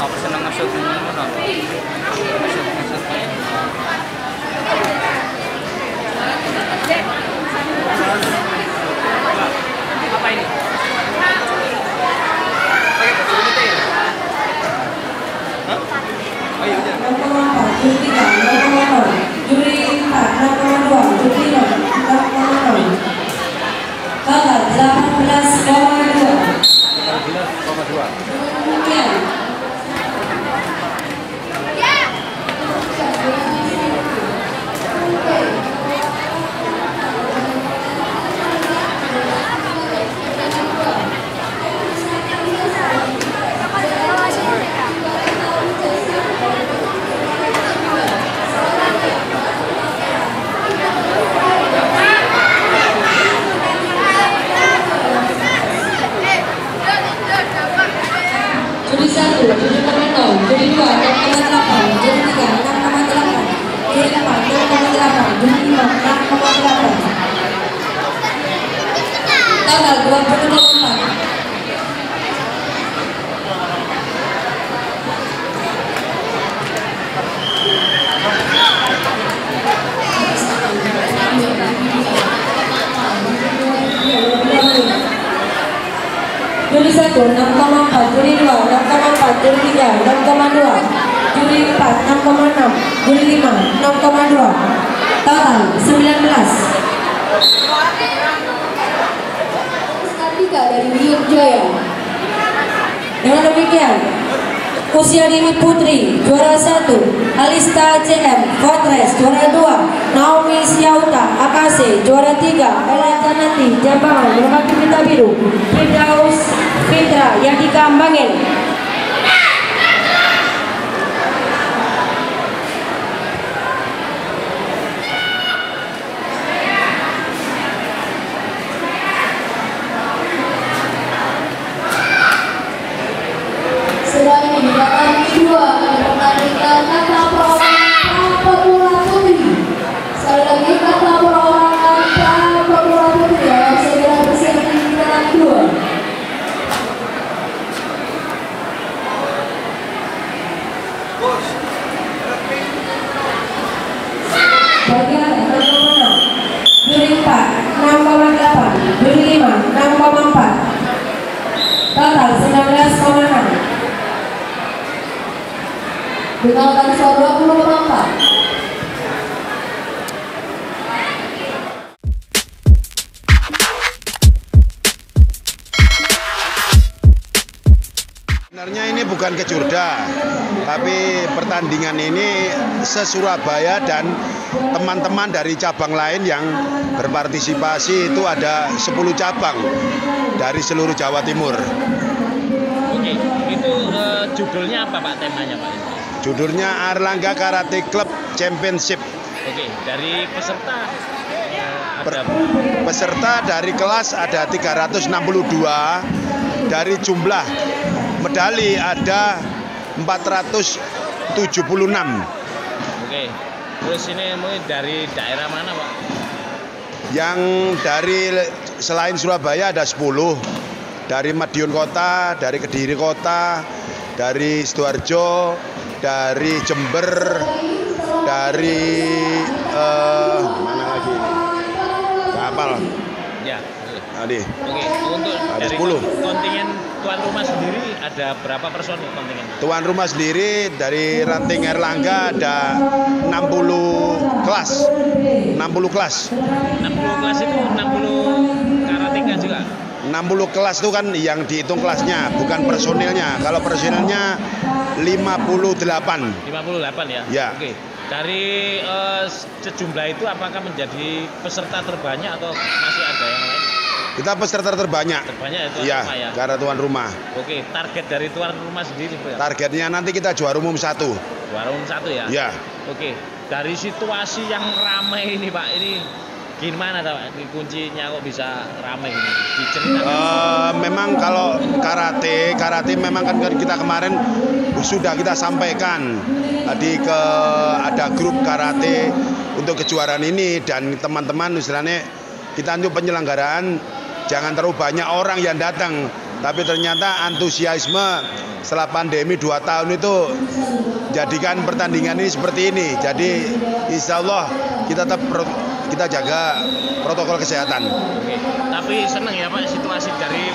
Aku senang ngesut ini mana? Ngesut. Apa ini? Pakai baju putih ya? Hah? Oh iya udah. Juri 4, 6,2, juri 4,0. Total 18,2. 18,2. Demikian. Juri 1, 7,0, juri 2, 6,8, juri 3, 6,8, juri 4, 6,8, juri 5, 6,8. Total 20,4. Juri 1, 6,4, juri 2, 6,4, juri 3, 6,2, juri 4, 6,6, juri 5, 6,2. Total 19. Tiga dari Biuk Jaya. Dengan demikian, Usia Dini Putri juara 1, Alista CM Fortress juara 2, Naomi Siauta AKC juara 3, Ella Janati Jambangan berkaki pita biru, Firdaus Fitra yang dikambangin. Sedang didatangi kedua pertandingan kata perorangan pemula putri. Sekali lagi kata perorangan pemula putri yang segera bersiap di putaran kedua. Bagian 6,6, juri 4, 6,8, juri 5, 6,4. Total 19,6. Dengan skor 20,4. Sebenarnya ini bukan kejurda, tapi pertandingan ini se-Surabaya dan teman-teman dari cabang lain yang berpartisipasi itu ada 10 cabang dari seluruh Jawa Timur. Oke, itu judulnya apa Pak, temanya Pak? Judulnya Airlangga Karate Club Championship. Oke, dari peserta Peserta dari kelas ada 362, dari jumlah medali ada 476. Oke, terus ini mungkin dari daerah mana Pak? Yang dari selain Surabaya ada 10, dari Madiun Kota, dari Kediri Kota, dari Sidoarjo, dari Jember, dari mana lagi ini? Kapal. Ya. Tadi. Oke, untuk Ada dari 10. kontingen tuan rumah sendiri ada berapa personil kontingen? Tuan rumah sendiri dari ranting Airlangga ada 60 kelas. 60 kelas. 60 kelas itu 60 karateka juga? 60 kelas itu kan yang dihitung kelasnya, bukan personilnya. Kalau personilnya 58. 58 ya? Ya. Oke. Dari sejumlah itu apakah menjadi peserta terbanyak atau masih ada yang lain? Kita peserta terbanyak. Terbanyak itu Ya, apa ya? karena tuan rumah. Oke, target dari tuan rumah sendiri Pak? Targetnya nanti kita juara umum 1. Juara umum 1 ya? Ya. Oke, dari situasi yang ramai ini Pak, ini gimana Pak? Kuncinya kok bisa ramai ini? Diceritakan. Memang kalau karate memang kan kita kemarin sudah kita sampaikan tadi ada grup karate untuk kejuaraan ini, dan teman-teman istilahnya kita untuk penyelenggaraan jangan terlalu banyak orang yang datang, Tapi ternyata antusiasme setelah pandemi 2 tahun itu jadikan pertandingan ini seperti ini. Jadi insya Allah kita tetap kita jaga protokol kesehatan. Oke. Tapi senang ya Pak situasi dari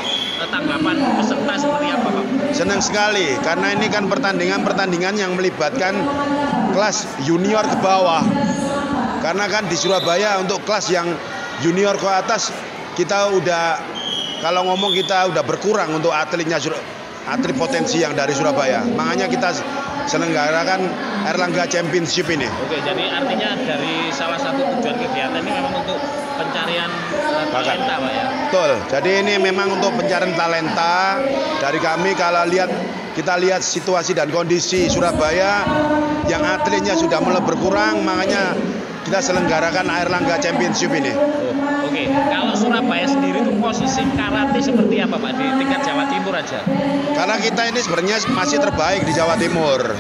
tanggapan peserta seperti apa Pak? Senang sekali karena ini kan pertandingan yang melibatkan kelas junior ke bawah. Karena kan di Surabaya untuk kelas yang junior ke atas kita udah, kalau ngomong kita udah berkurang untuk atletnya, atlet potensi yang dari Surabaya. Makanya kita selenggarakan Airlangga Championship ini. Oke, jadi artinya dari salah satu tujuan kegiatan ini memang untuk pencarian talenta Pak ya? Betul, jadi ini memang untuk pencarian talenta dari kami. Kalau kita lihat situasi dan kondisi Surabaya yang atletnya sudah mulai berkurang, makanya kita selenggarakan Airlangga Championship ini. Oke, kalau Surabaya sendiri itu posisi karate seperti apa Pak di tingkat Jawa Timur aja? Karena kita ini sebenarnya masih terbaik di Jawa Timur.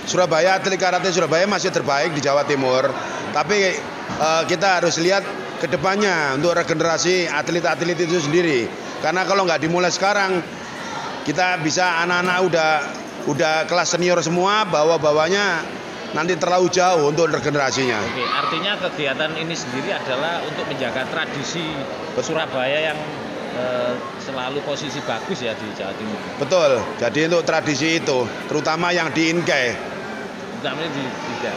Surabaya, atlet karate Surabaya masih terbaik di Jawa Timur. Tapi kita harus lihat ke depannya untuk regenerasi atlet-atlet itu sendiri. Karena kalau nggak dimulai sekarang, kita bisa anak-anak udah kelas senior semua, bawah-bawahnya nanti terlalu jauh untuk regenerasinya. Oke, artinya kegiatan ini sendiri adalah untuk menjaga tradisi Surabaya yang selalu posisi bagus ya di Jawa Timur. Betul, jadi untuk tradisi itu, terutama yang di Inkai. Terutama di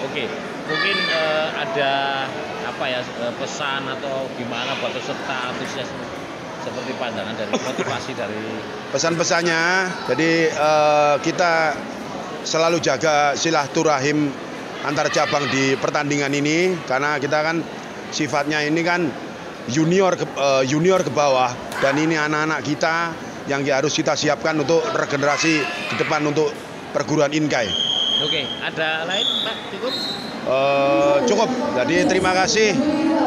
Oke, mungkin ada apa ya pesan atau gimana buat peserta antusias seperti pandangan dari motivasi dari Pesan-pesannya, jadi kita selalu jaga silaturahim antar cabang di pertandingan ini, karena kita kan sifatnya ini kan junior ke bawah, dan ini anak-anak kita yang harus kita siapkan untuk regenerasi ke depan untuk perguruan Inkai. Oke, ada lain Pak? Cukup? Cukup. Jadi terima kasih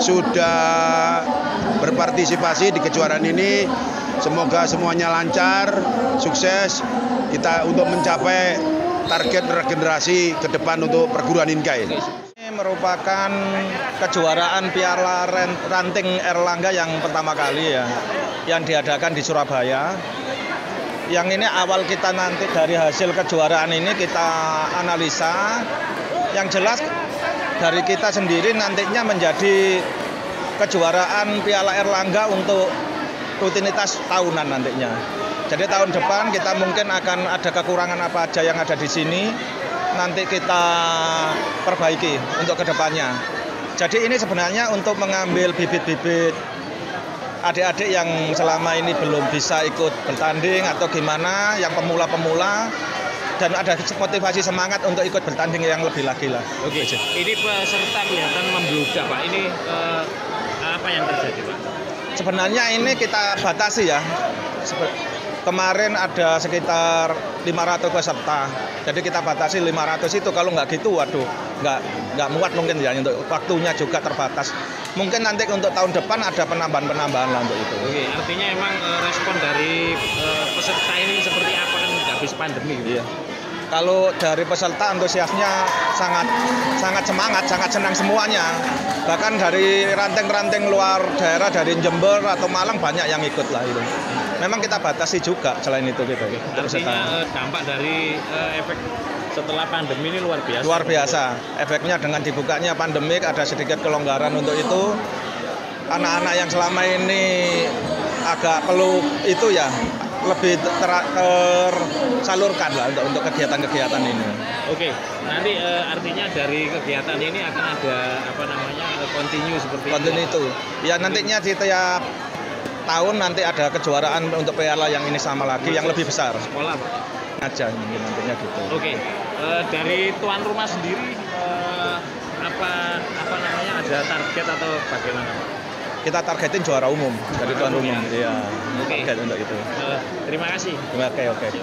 sudah berpartisipasi di kejuaraan ini. Semoga semuanya lancar, sukses kita untuk mencapai target regenerasi ke depan untuk perguruan Inkai. Ini merupakan kejuaraan Piala Ranting Airlangga yang pertama kali ya, yang diadakan di Surabaya. Yang ini awal kita nanti dari hasil kejuaraan ini kita analisa. Yang jelas dari kita sendiri nantinya menjadi kejuaraan Piala Airlangga untuk rutinitas tahunan nantinya. Jadi tahun depan kita mungkin akan ada kekurangan apa aja yang ada di sini, nanti kita perbaiki untuk kedepannya. Jadi ini sebenarnya untuk mengambil bibit-bibit adik-adik yang selama ini belum bisa ikut bertanding atau gimana, yang pemula-pemula, dan ada motivasi semangat untuk ikut bertanding yang lebih lagi lah. Oke, ini peserta kelihatan membludak Pak. Ini apa yang terjadi Pak? Sebenarnya ini kita batasi ya. Kemarin ada sekitar 500 peserta, jadi kita batasi 500 itu. Kalau nggak gitu, waduh, nggak muat mungkin ya, untuk waktunya juga terbatas. Mungkin nanti untuk tahun depan ada penambahan lah untuk itu. Oke, artinya emang respon dari peserta ini seperti apa kan habis pandemi? Iya. Kalau dari peserta antusiasnya sangat semangat, sangat senang semuanya. Bahkan dari ranting-ranting luar daerah, dari Jember atau Malang banyak yang ikut lah itu. Memang kita batasi juga selain itu gitu. Artinya dampak dari efek setelah pandemi ini luar biasa. Luar biasa. Efeknya dengan dibukanya pandemik ada sedikit kelonggaran untuk itu. Anak-anak yang selama ini agak perlu itu ya lebih tersalurkan lah untuk kegiatan-kegiatan ini. Oke, nanti artinya dari kegiatan ini akan ada apa namanya continue seperti itu. Ya nantinya di tiap tahun nanti ada kejuaraan untuk piala yang ini sama lagi, yang lebih besar. Sekolah aja mungkin nantinya gitu. Oke, dari tuan rumah sendiri apa namanya ada target atau bagaimana? Kita targetin juara umum dari tuan rumah. Iya. Oke. Target untuk itu. Terima kasih. Oke.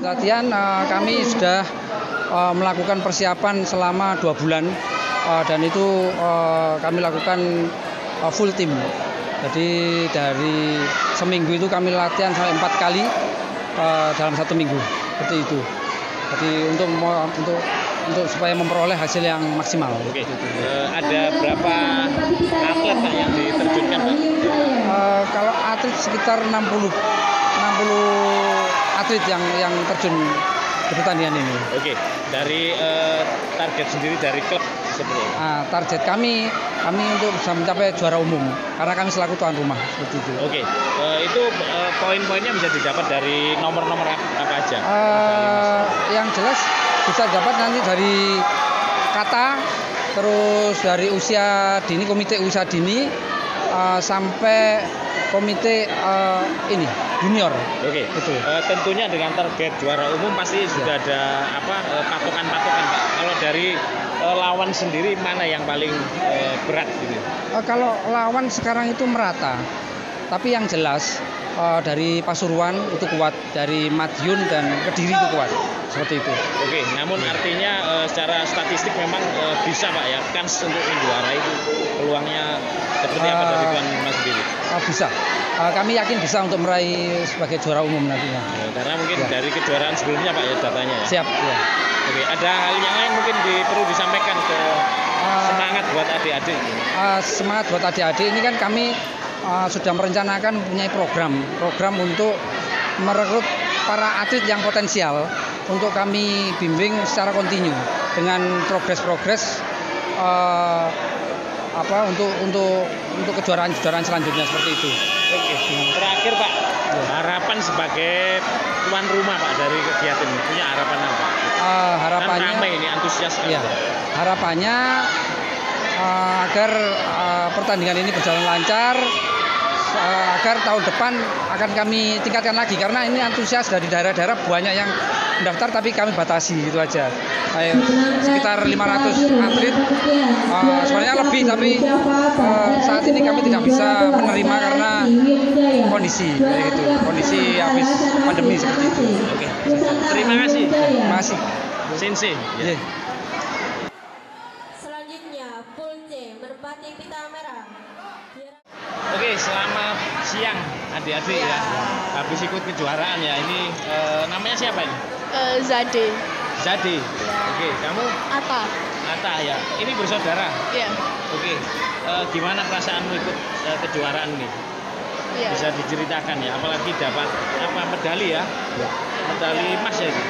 Latihan kami sudah melakukan persiapan selama 2 bulan dan itu kami lakukan full team. Jadi dari seminggu itu kami latihan sampai 4 kali dalam 1 minggu seperti itu. Jadi untuk untuk supaya memperoleh hasil yang maksimal. Oke. Ada berapa atlet Pak yang diterjunkan Pak? Kalau atlet sekitar 60 atlet yang terjun di pertandingan ini. Oke. Dari target sendiri dari klub seperti apa? Target kami untuk bisa mencapai juara umum karena kami selaku tuan rumah seperti itu. Oke. Itu poin-poinnya bisa didapat dari nomor-nomor apa aja? Yang jelas bisa dapat nanti dari kata, terus dari usia dini, komite usia dini sampai komite ini junior. Oke. Itu. Tentunya dengan target juara umum pasti sudah ada patokan-patokan Pak. Kalau dari lawan sendiri mana yang paling berat gitu? Kalau lawan sekarang itu merata. Tapi yang jelas dari Pasuruan itu kuat, dari Madiun dan Kediri itu kuat. Seperti itu. Oke, namun artinya secara statistik memang bisa Pak ya, kans untuk juara itu peluangnya seperti apa dari tuan rumah sendiri? Bisa. Kami yakin bisa untuk meraih sebagai juara umum nantinya. Karena mungkin dari kejuaraan sebelumnya Pak ya datanya ya. Siap. Ya. Oke, ada hal yang lain mungkin perlu disampaikan ke semangat buat adik-adik. Semangat buat adik-adik ini kan kami sudah merencanakan mempunyai program untuk merekrut para atlet yang potensial untuk kami bimbing secara kontinu dengan progres untuk kejuaraan selanjutnya seperti itu. Oke. Terakhir Pak, harapan sebagai tuan rumah Pak dari kegiatan ini punya harapan apa? Harapannya kan ramai ini antusias. Ya, harapannya agar pertandingan ini berjalan lancar, agar tahun depan akan kami tingkatkan lagi karena ini antusias dari daerah-daerah banyak yang mendaftar tapi kami batasi gitu aja. Sekitar 500 atlet, sebenarnya lebih tapi saat ini kami tidak bisa menerima karena kondisi kayak gitu, kondisi habis pandemi seperti itu. Oke. Terima kasih. Terima kasih. Sensei. Ya. Selanjutnya Full C merpati pita merah. Oke, selamat siang adik-adik ya. Habis ikut kejuaraan ya. Ini namanya siapa ini? Zade. Zade. Oke, kamu? Ata ya. Ini bersaudara. Iya. Oke. Gimana perasaanmu ikut kejuaraan ini? Iya. Bisa diceritakan ya, apalagi dapat medali ya? Medali emas ya itu.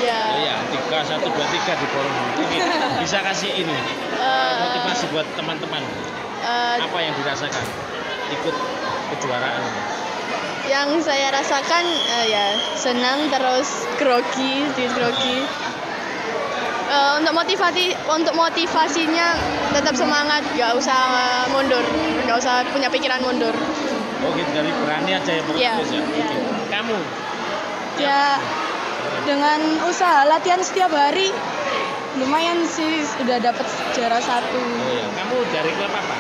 Iya. Iya, 3 1 2 3 di forum. Oke. Bisa kasih ini motivasi buat teman-teman. Apa yang dirasakan ikut kejuaraan ini? Yang saya rasakan ya senang terus grogi. Untuk motivasinya tetap semangat, nggak usah mundur, nggak usah punya pikiran mundur. Oh gitu, dari berani aja ya fokus ya. Oke. Kamu? Ya dengan usaha latihan setiap hari lumayan sih udah dapat juara 1. Oh ya, kamu dari klub apa?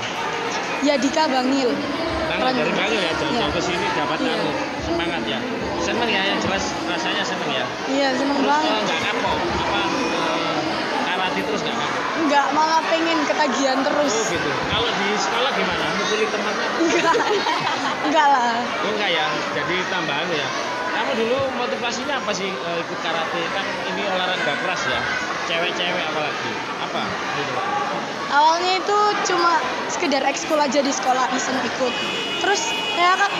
Yadika Bangil. Dari Bangil ya, jauh-jauh ke sini dapat kamu semangat ya. Seneng ya, yang jelas rasanya seneng ya. Iya, seneng banget. Nggak kapok, karate terus nggak kapok? Nggak, malah pengen ketagihan terus. Oh gitu. Kalau di sekolah gimana? Mukuli temannya? Enggak lah. Oh enggak ya, jadi tambahan ya. Kamu dulu motivasinya apa sih ikut karate? Kan ini olahraga keras ya, cewek-cewek apalagi. Apa? Gitu. Awalnya itu cuma sekedar ekskul aja di sekolah, iseng ikut. Terus ya kan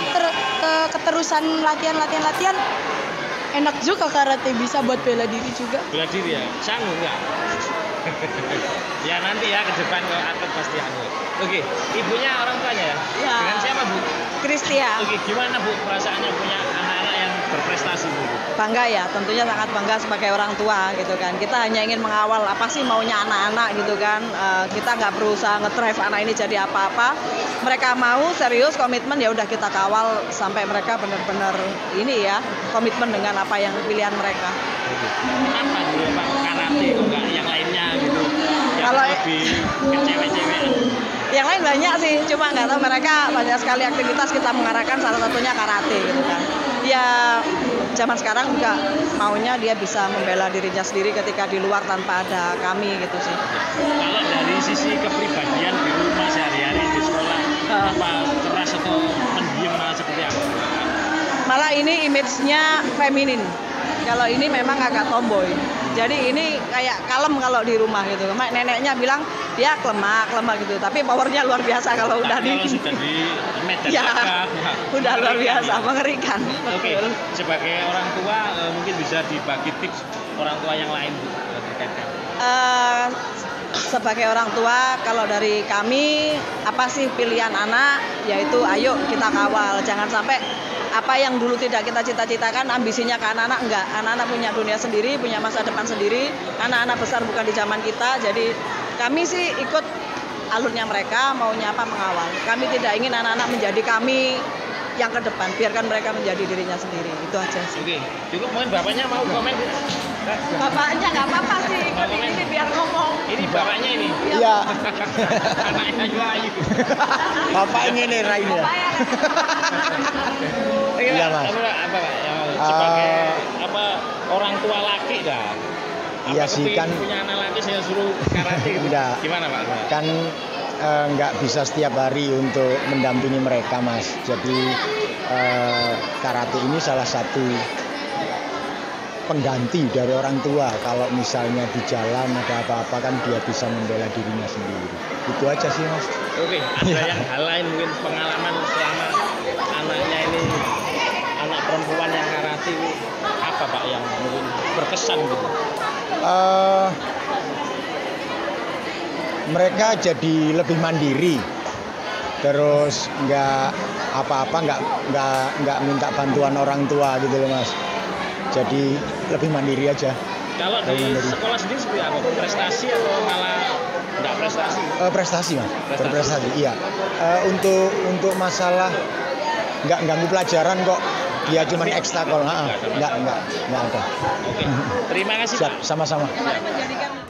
keterusan latihan, enak juga karate, bisa buat bela diri juga. Bela diri ya? Sanggup nggak? Ya nanti ya ke depan kalau atlet pasti sanggup. Oke, ibunya orang tuanya ya? Ya. Dengan siapa Bu? Kristia. Oke, gimana Bu perasaannya punya anak-anak yang berprestasi Bu? Bangga ya, tentunya sangat bangga sebagai orang tua gitu kan. Kita hanya ingin mengawal apa sih maunya anak-anak gitu kan. Kita nggak berusaha nge-drive anak ini jadi apa-apa. Mereka mau serius komitmen ya udah kita kawal sampai mereka benar-benar ini ya komitmen dengan apa yang pilihan mereka. Kenapa dulu Pak karate kok nggak yang lainnya gitu? Yang Kalau lebih ke cewek-cewekan. Yang lain banyak sih, cuma nggak tahu mereka banyak sekali aktivitas kita mengarahkan salah satunya karate gitu kan. Ya zaman sekarang juga maunya dia bisa membela dirinya sendiri ketika di luar tanpa ada kami gitu sih. Kalau dari sisi kepribadian di rumah sehari-hari di sekolah apa keras atau pendiam seperti apa? Malah ini image-nya feminin. Kalau ini memang agak tomboy. Jadi ini kayak kalem kalau di rumah gitu. Neneknya bilang dia klemak gitu. Tapi powernya luar biasa kalau udah Kalau sudah di medan ya, makan, udah luar mengerikan biasa, ya. mengerikan. Oke, Betul. sebagai orang tua mungkin bisa dibagi tips orang tua yang lain Bu, terkait dengan Sebagai orang tua, kalau dari kami, apa sih pilihan anak? Yaitu ayo kita kawal. Jangan sampai apa yang dulu tidak kita cita-citakan, ambisinya ke anak-anak, enggak. Anak-anak punya dunia sendiri, punya masa depan sendiri. Anak-anak besar bukan di zaman kita. Jadi kami sih ikut alurnya mereka, maunya apa mengawal. Kami tidak ingin anak-anak menjadi kami yang ke depan. Biarkan mereka menjadi dirinya sendiri. Itu aja sih. Oke, cukup mungkin bapaknya mau komen. Bapaknya nggak apa-apa sih, ikut ini biar ngomong. Ini bapaknya ini. Iya. Anaknya juga Ayu. Bapaknya nih Rainnya. Iya, Mas. Apa Pak? Sebagai apa orang tua laki dah. Iya sih, kan punya anak laki saya suruh karate. Enggak. Gimana Pak? kan nggak bisa setiap hari untuk mendampingi mereka, Mas. Jadi karate ini salah satu pengganti dari orang tua. Kalau misalnya di jalan ada apa-apa kan dia bisa membela dirinya sendiri. Itu aja sih, Mas. Oke, ada yang hal lain mungkin pengalaman selama anaknya ini anak perempuan yang karate apa Pak yang mungkin berkesan gitu? Mereka jadi lebih mandiri, terus nggak apa-apa, nggak minta bantuan orang tua gitu loh, Mas. Jadi lebih mandiri aja. Kalau di sekolah sendiri seperti apa? Prestasi atau malah nggak prestasi? Prestasi, Mas. Berprestasi, iya. Untuk masalah nggak ganggu pelajaran kok. Dia cuma ekstra kok, nggak ada. Oke, terima kasih Pak. Sama-sama. Menjadikan